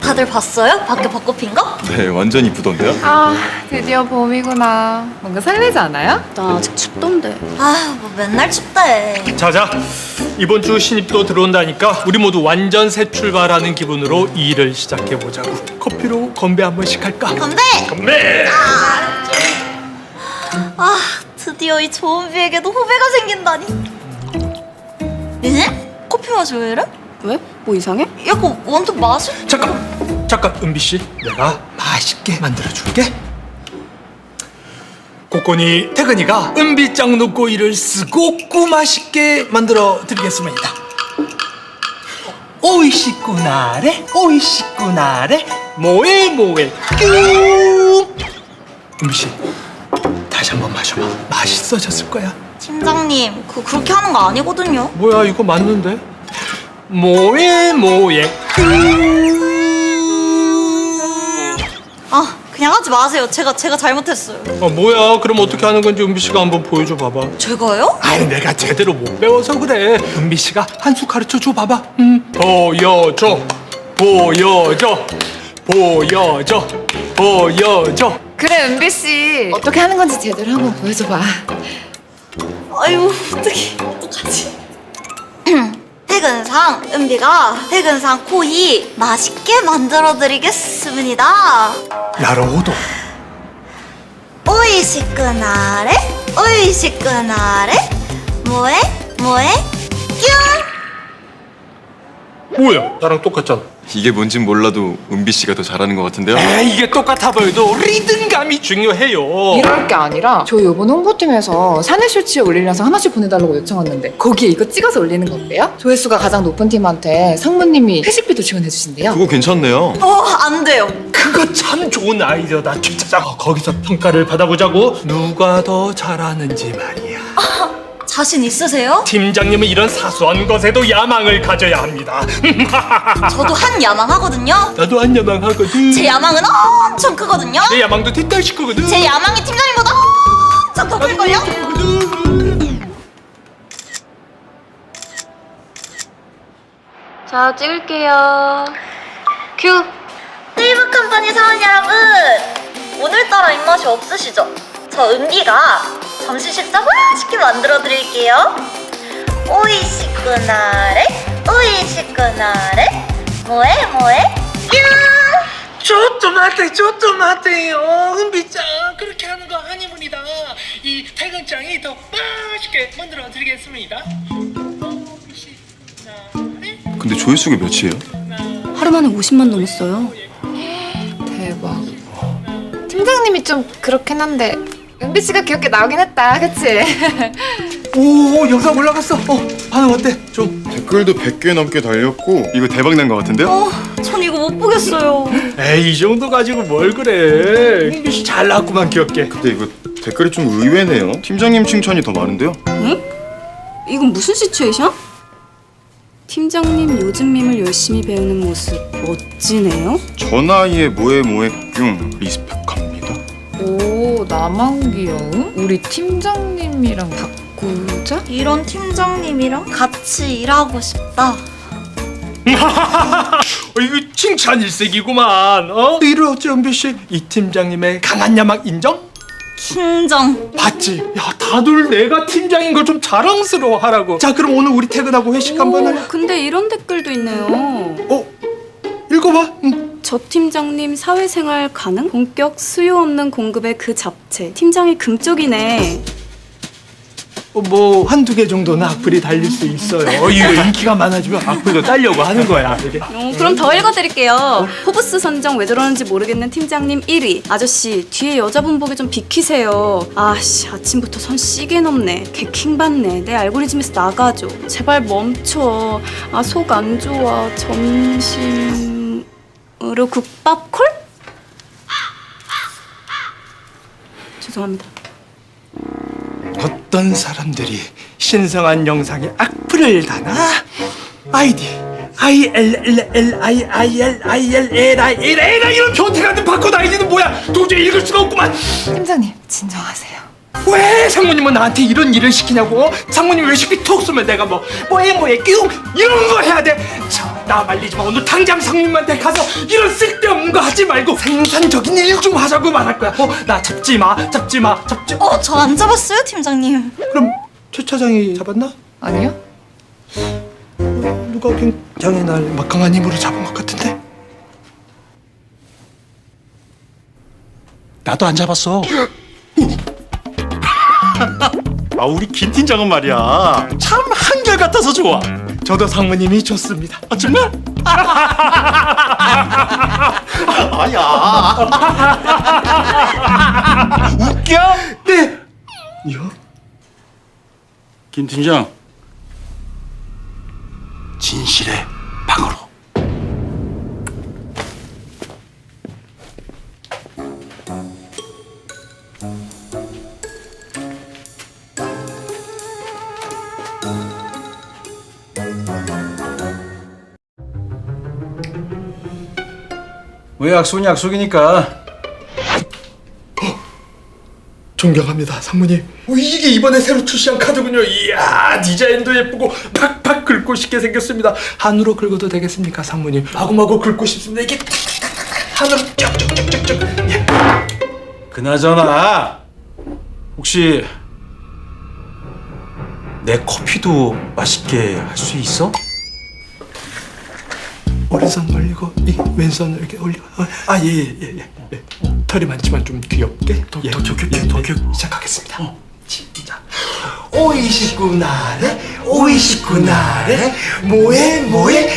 다들 봤어요? 밖에 벚꽃 핀 거? 네, 완전 이쁘던데요? 아, 드디어 봄이구나. 뭔가 설레지 않아요? 나 아직 춥던데. 아, 뭐 맨날 춥대. 자자, 이번 주 신입도 들어온다니까 우리 모두 완전 새 출발하는 기분으로 이 일을 시작해보자고. 커피로 건배 한 번씩 할까? 건배! 건배! 아, 드디어 이 좋은 비에게도 후배가 생긴다니. 예? 커피 맛이 왜 이래? 왜? 뭐 이상해? 약간 원톱 맛이? 잠깐 은비 씨, 내가 맛있게 만들어줄게. 꼬꼬니 태근이가 은비짱 눈꼬이를 쓰고 꾸 맛있게 만들어드리겠습니다. 오이시꾸나래, 오이시꾸나래, 뭐해 뭐해 뀨. 은비 씨, 다시 한번 마셔봐. 맛있어졌을 거야. 팀장님, 그렇게 하는 거 아니거든요. 뭐야, 이거 맞는데? 뭐해 뭐해 아, 그냥 하지 마세요. 제가 잘못했어요. 뭐야, 그럼 어떻게 하는 건지 은비 씨가 한번 보여줘 봐봐. 제가요? 아니, 내가 제대로 못 배워서 그래. 은비 씨가 한 수 가르쳐 줘 봐봐. 보여줘. 그래, 은비 씨. 어떻게 하는 건지 제대로 한번 보여줘봐. 아유, 어떡하지? 퇴근상 은비가 퇴근상 코이 맛있게 만들어드리겠습니다. 나로도. 오이시끄나래 뭐해 뀨. 뭐야, 나랑 똑같잖아. 이게 뭔진 몰라도 은비 씨가 더 잘하는 것 같은데요? 에이, 이게 똑같아 보여도 리듬감이 중요해요. 이럴 게 아니라 저희 이번 홍보팀에서 사내 쇼츠에 올리려서 하나씩 보내달라고 요청했는데 거기에 이거 찍어서 올리는 건데요? 조회수가 가장 높은 팀한테 상무님이 회식비도 지원해 주신대요. 그거 괜찮네요. 안 돼요. 그거 참 좋은 아이디어다. 진짜 거기서 평가를 받아보자고. 누가 더 잘하는지 말이야. 자신 있으세요? 팀장님은 이런 사소한 것에도 야망을 가져야 합니다. 저도 한 야망 하거든요. 나도 한 야망 하거든. 제 야망은 엄청 크거든요. 내 야망도 뒷달시거든. 제 야망이 팀장님보다 엄청 더 클걸요? 자, 찍을게요. 큐! 네이버 컴퍼니 사원 여러분, 오늘따라 입맛이 없으시죠? 저 은비가 점심 식사 맛있게 만들어 드릴게요. 오이시끄나래 뭐해 뀨. 좀 하세요. 은비짱, 그렇게 하는 거 아니문이다. 이 태근짱이 더 맛있게 만들어 드리겠습니다. 근데 조회수가 몇이에요? 하루 만에 50만 넘었어요. 대박. 팀장님이 좀 그렇긴 한데 은비 씨가 귀엽게 나오긴 했다, 그치? 오, 영상 올라갔어. 반응 어때? 좀. 댓글도 100개 넘게 달렸고 이거 대박 난 것 같은데요? 전 이거 못 보겠어요. 에이, 이 정도 가지고 뭘 그래. 은비씨 잘 나왔구만, 귀엽게. 근데 이거 댓글이 좀 의외네요. 팀장님 칭찬이 더 많은데요? 이건 무슨 시츄에이션? 팀장님 요즘 밈을 열심히 배우는 모습 멋지네요. 저 나이에 뭐해 뀨 리스펙합니다. 오, 나만 귀여움? 우리 팀장님이랑 바꾸자? 이런 팀장님이랑 같이 일하고 싶다. 이거 칭찬 일색이구만. 이를 어째, 은비씨? 이 팀장님의 강한 야망 인정? 팀장. 봤지? 야, 다들 내가 팀장인 걸 좀 자랑스러워하라고. 자, 그럼 오늘 우리 퇴근하고 회식 한번 할래? 근데 이런 댓글도 있네요. 읽어봐. 저 팀장님 사회생활 가능? 본격 수요 없는 공급의 그 잡채. 팀장이 금쪽이네. 뭐 한두 개 정도는 악플이 달릴 수 있어요. 이거 인기가 많아지면 악플도 딸려고 하는 거야. 이게. 그럼 더 읽어드릴게요. 포브스 선정 왜 저러는지 모르겠는 팀장님 1위. 아저씨 뒤에 여자분 보게 좀 비키세요. 아씨 아침부터 선 씨게 넘네. 개킹 받네. 내 알고리즘에서 나가줘. 제발 멈춰. 아 속 안 좋아. 점심으로 국밥 콜? 죄송합니다. 어떤 사람들이 신성한 영상에 악플을 다나? 아이디 ILLILILIL 이런 변태같은 바꿔 아이디는 뭐야? 도저히 읽을 수가 없구만. 팀장님, 진정하세요. 왜 상무님은 나한테 이런 일을 시키냐고? 상무님 왜 시키 톡 쏘면 내가 뭐해 뀨 이런 거 해야 돼? 저 나 말리지 마. 오늘 당장 상님한테 가서 이런 쓸데없는 거 하지 말고 생산적인 일 좀 하자고 말할 거야. 나 잡지 마. 저 안 잡았어요, 팀장님. 그럼 최 차장이 잡았나? 아니요? 누가 굉장히 날 막강한 힘으로 잡은 것 같은데? 나도 안 잡았어. 아 우리 김 팀장은 말이야 참 한결같아서 좋아. 저도 상무님이 좋습니다. 아 정말? 아야. 웃겨? 네. 김 팀장, 진실의 방으로. 왜 약속은 약속이니까. 존경합니다, 상무님. 이게 이번에 새로 출시한 카드군요. 이야, 디자인도 예쁘고 팍팍 긁고 싶게 생겼습니다. 한우로 긁어도 되겠습니까, 상무님? 마구마구 긁고 싶습니다. 이게 한우로 쭉쭉쭉쭉쭉. 예. 그나저나 혹시 내 커피도 맛있게 할 수 있어? 오른손 올리고 이 왼손을 이렇게 올리고. 예. 털이 많지만 좀 귀엽게. 더 시작하겠습니다. 진짜. 오이시구나래, 오이시구나래, 뭐해, 뀨.